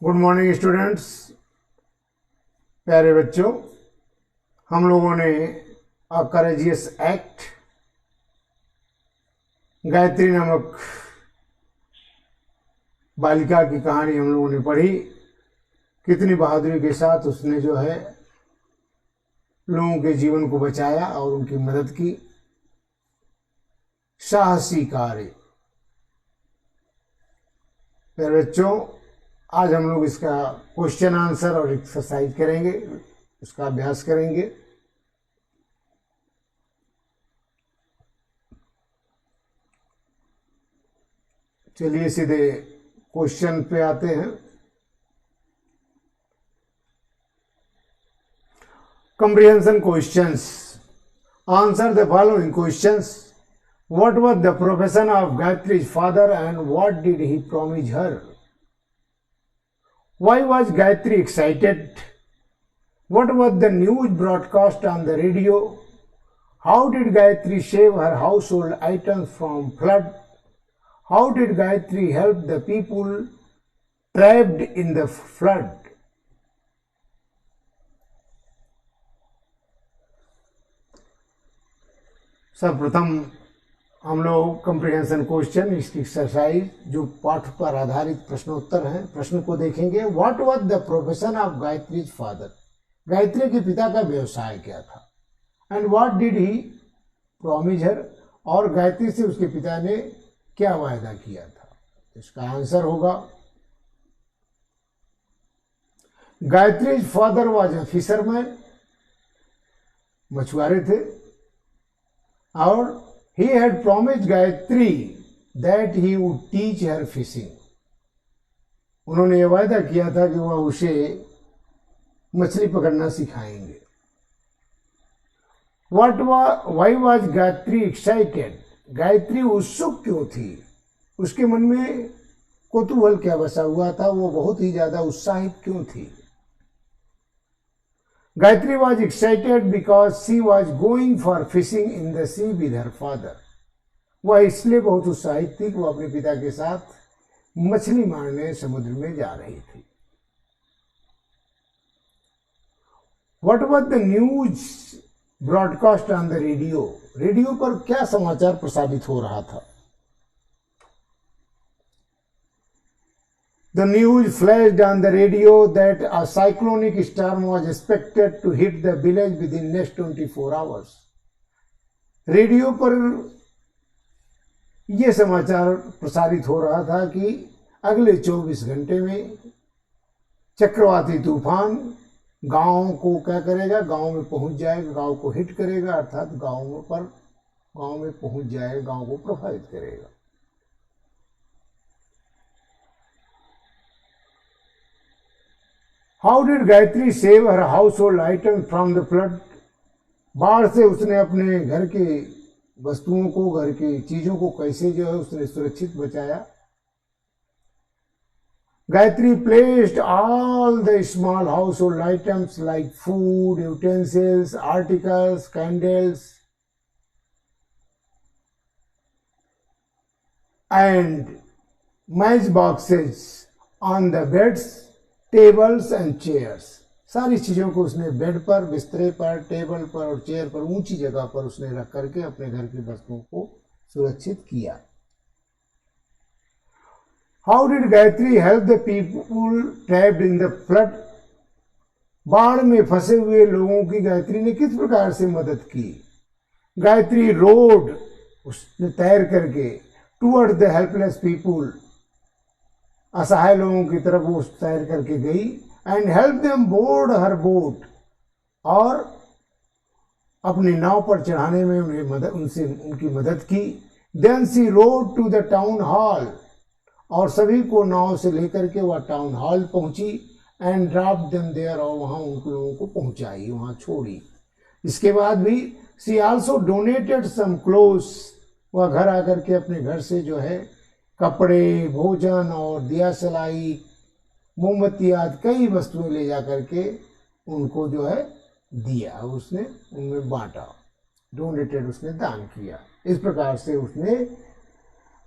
Good morning students, प्यारे बच्चों। हम लोगों ने अ करेजियस एक्ट गायत्री नामक बालिका की कहानी हम लोगों ने पढ़ी। कितनी बहादुरी के साथ उसने जो है लोगों के जीवन को बचाया और उनकी मदद की। साहसी कार्य। प्यारे बच्चों, आज हम लोग इसका क्वेश्चन आंसर और एक्सरसाइज करेंगे, उसका अभ्यास करेंगे। चलिए सीधे क्वेश्चन पे आते हैं। comprehension questions. Answer the following questions. What was the profession of Gayatri's father and what did he promise her? Why was Gayatri excited? What was the news broadcast on the radio? How did Gayatri save her household items from flood? How did Gayatri help the people trapped in the flood? सर्वप्रथम हम लोग comprehension question, इसकी exercise जो पाठ पर आधारित प्रश्नोत्तर हैं, प्रश्न को देखेंगे। What was the profession of Gayatri's father? Gayatri के पिता का व्यवसाय क्या था? And what did he promise her? और गायत्री से उसके पिता ने क्या वायदा किया था? इसका आंसर होगा गायत्रीज फादर वाज अ फिशरमैन, मछुआरे थे। और he had promised Gayatri that he would teach her fishing. उन्होंने यह वायदा किया था कि वह उसे मछली पकड़ना सिखाएंगे। Why was Gayatri excited? Gayatri उत्सुक क्यों थी? उसके मन में कौतूहल क्या बसा हुआ था? वो बहुत ही ज्यादा उत्साहित क्यों थी? Gayatri was excited because she was going for fishing in the sea with her father. वह इसलिए बहुत उत्साहित थी कि वह अपने पिता के साथ मछली मारने समुद्र में जा रही थी। What was the news broadcast on the radio? Radio पर क्या समाचार प्रसारित हो रहा था? The news flashed on the radio that a cyclonic storm was expected to hit the village within next 24 hours. Radio पर यह समाचार प्रसारित हो रहा था कि अगले 24 घंटे में चक्रवाती तूफान गांव को क्या करेगा? गांव में पहुंच जाएगा, गांव को हिट करेगा, अर्थात गांव में पहुंच जाएगा, गांव को प्रभावित करेगा। How did Gayatri save her household items from the flood? बाढ़ से उसने अपने घर के वस्तुओं को, घर की चीजों को कैसे जो है उसने सुरक्षित बचाया? Gayatri placed all the small household items like food, utensils, articles, candles and matchboxes on the beds, tables and chairs. सारी चीजों को उसने बेड पर, बिस्तरे पर, टेबल पर और चेयर पर, ऊंची जगह पर उसने रख करके अपने घर की वस्तुओं को सुरक्षित किया। How did Gayatri help the people trapped in the flood? बाढ़ में फंसे हुए लोगों की गायत्री ने किस प्रकार से मदद की? गायत्री रोड उसने तैर करके टूवर्ड द हेल्पलेस पीपुल, असहाय लोगों की तरफ वो तैर करके गई। And help them board her boat, और अपनी नाव पर चढ़ाने में उनकी मदद की। Then she rode to the town hall, और सभी को नाव से लेकर के वह टाउन हॉल पहुंची। एंड ड्रॉप देम देयर, और वहां उन लोगों को पहुंचाई, वहां छोड़ी। इसके बाद भी सी आल्सो डोनेटेड सम क्लोथ्स, वह घर आकर के अपने घर से जो है कपड़े, भोजन और दिया सलाई, मोमबत्ती आदि कई वस्तुएं ले जा करके उनको जो है दिया, उसने उनमें बांटा। डोनेटेड, उसने दान किया। इस प्रकार से उसने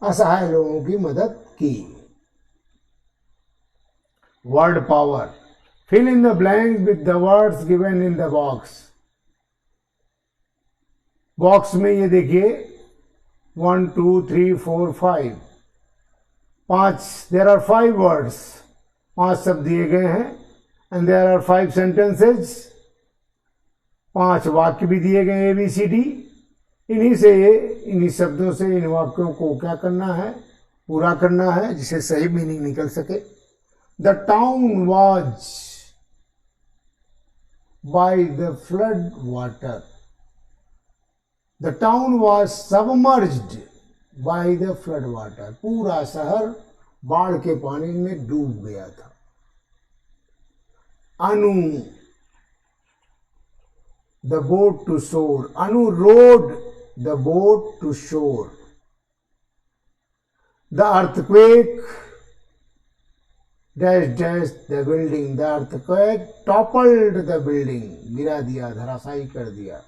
असहाय लोगों की मदद की। word power. Fill in the blanks with the words given in the box. Box में ये देखिए 1 2 3 4 5 5 देयर आर 5 वर्ड्स, 5 शब्द दिए गए हैं एंड देयर आर 5 सेंटेंसेज, 5 वाक्य भी दिए गए ABCD। इन्हीं शब्दों से इन वाक्यों को क्या करना है, पूरा करना है जिससे सही मीनिंग निकल सके। The town was by the flood water, the town was submerged by the flood water, पूरा शहर बाढ़ के पानी में डूब गया था। अनु द बोट टू शोर, अनु रोड द बोट टू शोर। The earthquake dash dash the building, the earthquake toppled the building, गिरा दिया, धराशायी कर दिया।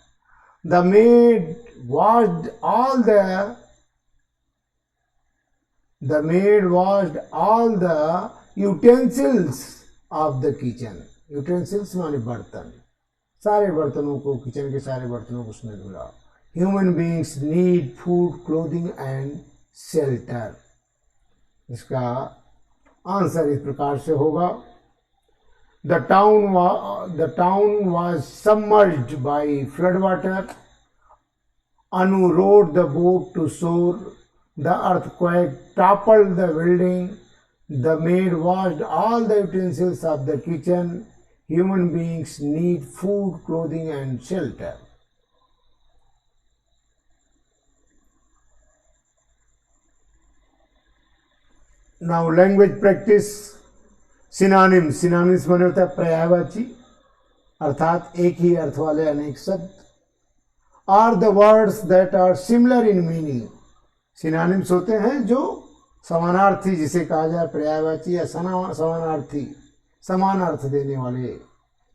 The made washed all the utensils of the kitchen, utensils माने बर्तन, सारे बर्तनों को, किचन के सारे बर्तनों को उसने धुला। Human beings need food, clothing and shelter. इसका आंसर इस प्रकार से होगा, the town was submerged by flood water. Anu rowed the boat to shore. The earthquake toppled the building. The maid washed all the utensils of the kitchen. Human beings need food, clothing and shelter. Now language practice. Synonyms. Synonyms माने होता है पर्यायवाची, अर्थात एक ही अर्थ वाले अनेक शब्द। Are the words that are similar in meaning, synonyms होते हैं जो समानार्थी, जिसे कहा जाए पर्यायवाची या समानार्थी, समान अर्थ देने वाले।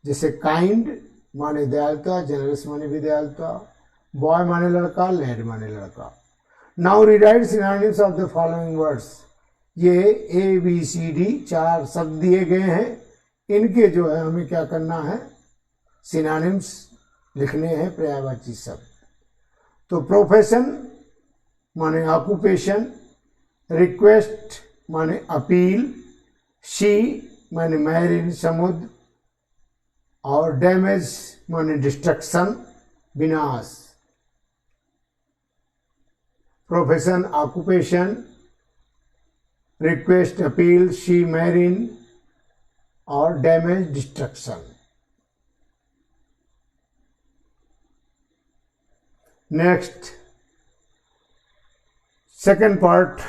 जैसे काइंड माने दयालुता, जनरस माने भी दयालुता, बॉय माने लड़का, लैड माने लड़का। Now rewrite synonyms of the following words. ये ABCD 4 शब्द दिए गए हैं, इनके जो है हमें क्या करना है, सिनोनिम्स लिखने हैं, पर्यायवाची शब्द। तो प्रोफेशन माने ऑक्यूपेशन, रिक्वेस्ट माने अपील, शी माने मैरिन समुद्र, और डैमेज माने डिस्ट्रक्शन, विनाश। Profession, occupation, request, appeal, sea marine और damage destruction. Next second part,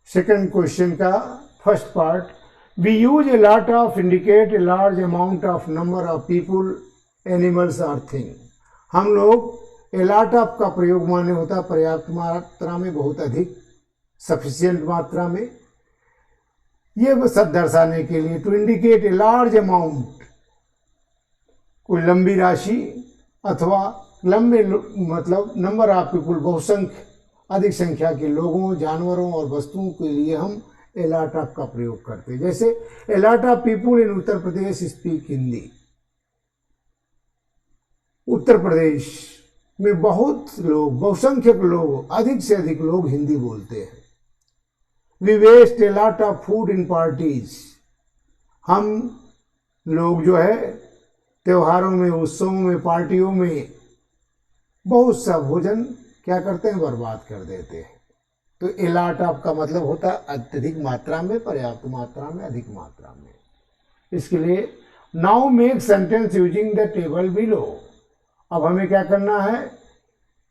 second question का first part. We use a lot of indicate a large amount of number of people, animals और thing. हम लोग ए lot of का प्रयोग माने होता है पर्याप्त मात्रा में, बहुत अधिक, सफिशियंट मात्रा में। ये सब दर्शाने के लिए, to indicate a large amount, कोई लंबी राशि अथवा लंबे मतलब नंबर ऑफ पीपुल, बहुसंख्य, अधिक संख्या के लोगों, जानवरों और वस्तुओं के लिए हम ए लॉट ऑफ का प्रयोग करते हैं। जैसे a lot of people in Uttar Pradesh speak Hindi, Uttar Pradesh में बहुत लोग, बहुसंख्यक लोग, अधिक से अधिक लोग हिंदी बोलते हैं। We waste a lot of food in parties, हम लोग जो है त्योहारों में, उत्सवों में, पार्टियों में बहुत सा भोजन क्या करते हैं, बर्बाद कर देते हैं। तो ए लॉट ऑफ का मतलब होता है अत्यधिक मात्रा में, पर्याप्त मात्रा में, अधिक मात्रा में। इसके लिए now make sentence using the table below. अब हमें क्या करना है,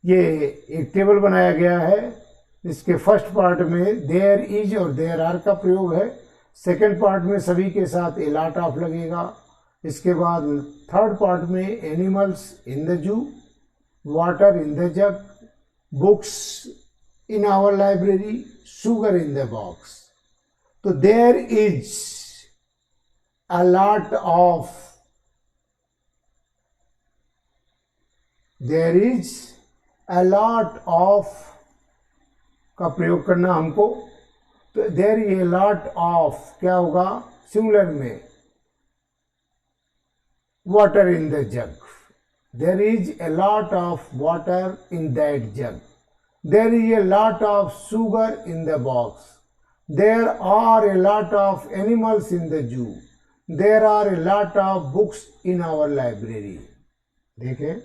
ये एक टेबल बनाया गया है, इसके फर्स्ट पार्ट में देयर इज और देयर आर का प्रयोग है, सेकंड पार्ट में सभी के साथ ए लॉट ऑफ लगेगा, इसके बाद थर्ड पार्ट में animals in the zoo, water in the jug, books in our library, sugar in the box. तो there is a lot of, there is a lot of का प्रयोग करना हमको। तो there is a lot of क्या होगा, singular में water in the jug. There is a lot of water in that jug. There is a lot of sugar in the box. There are a lot of animals in the zoo. There are a lot of books in our library. देखें,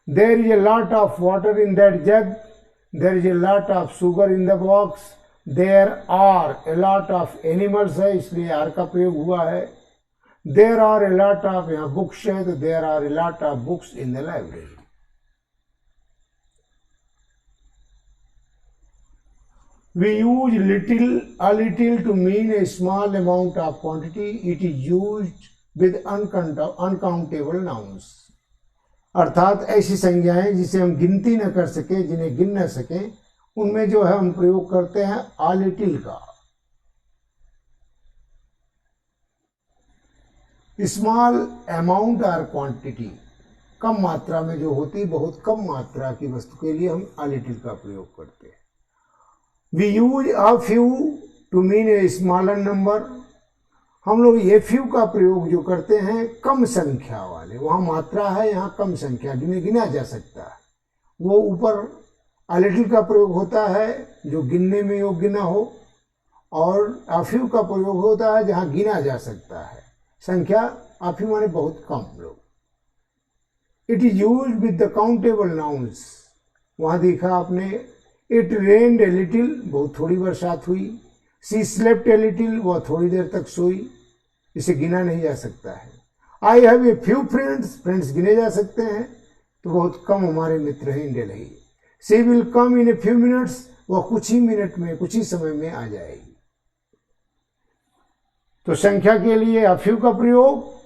there is a lot of water in that jug. There is a lot of sugar in the box. There are a lot of animals है, इसलिए are का प्रयोग हुआ है. There are a lot of, यहाँ books है तो there are a lot of books in the library. We use a little to mean a small amount of quantity. It is used with uncountable nouns. अर्थात ऐसी संज्ञाएं जिसे हम गिनती न कर सके, जिन्हें गिन न सके, उनमें जो है हम प्रयोग करते हैं a little का. स्मॉल अमाउंट और क्वांटिटी, कम मात्रा में जो होती, बहुत कम मात्रा की वस्तु के लिए हम a little का प्रयोग करते हैं. We use a few to mean a smaller number. हम लोग ये few का प्रयोग जो करते हैं कम संख्या वाले, वहाँ मात्रा है, यहाँ कम संख्या, जिन्हें गिना जा सकता है, वो ऊपर a little का प्रयोग होता है जो गिनने में योग्य न हो, और a few का प्रयोग होता है जहाँ गिना जा सकता है. संख्या a few माने बहुत कम लोग. It is used with the countable nouns. वहाँ देखा आपने, It rained a little, बहुत थोड़ी बरसात हुई. She slept a little, वह थोड़ी देर तक सोई. इसे गिना नहीं जा सकता है. I have a few friends, friends गिने जा सकते हैं, तो बहुत कम हमारे मित्र हैं daily. She will come in a few minutes, वह कुछ ही मिनट में, कुछ ही समय में आ जाएगी. तो संख्या के लिए a few का प्रयोग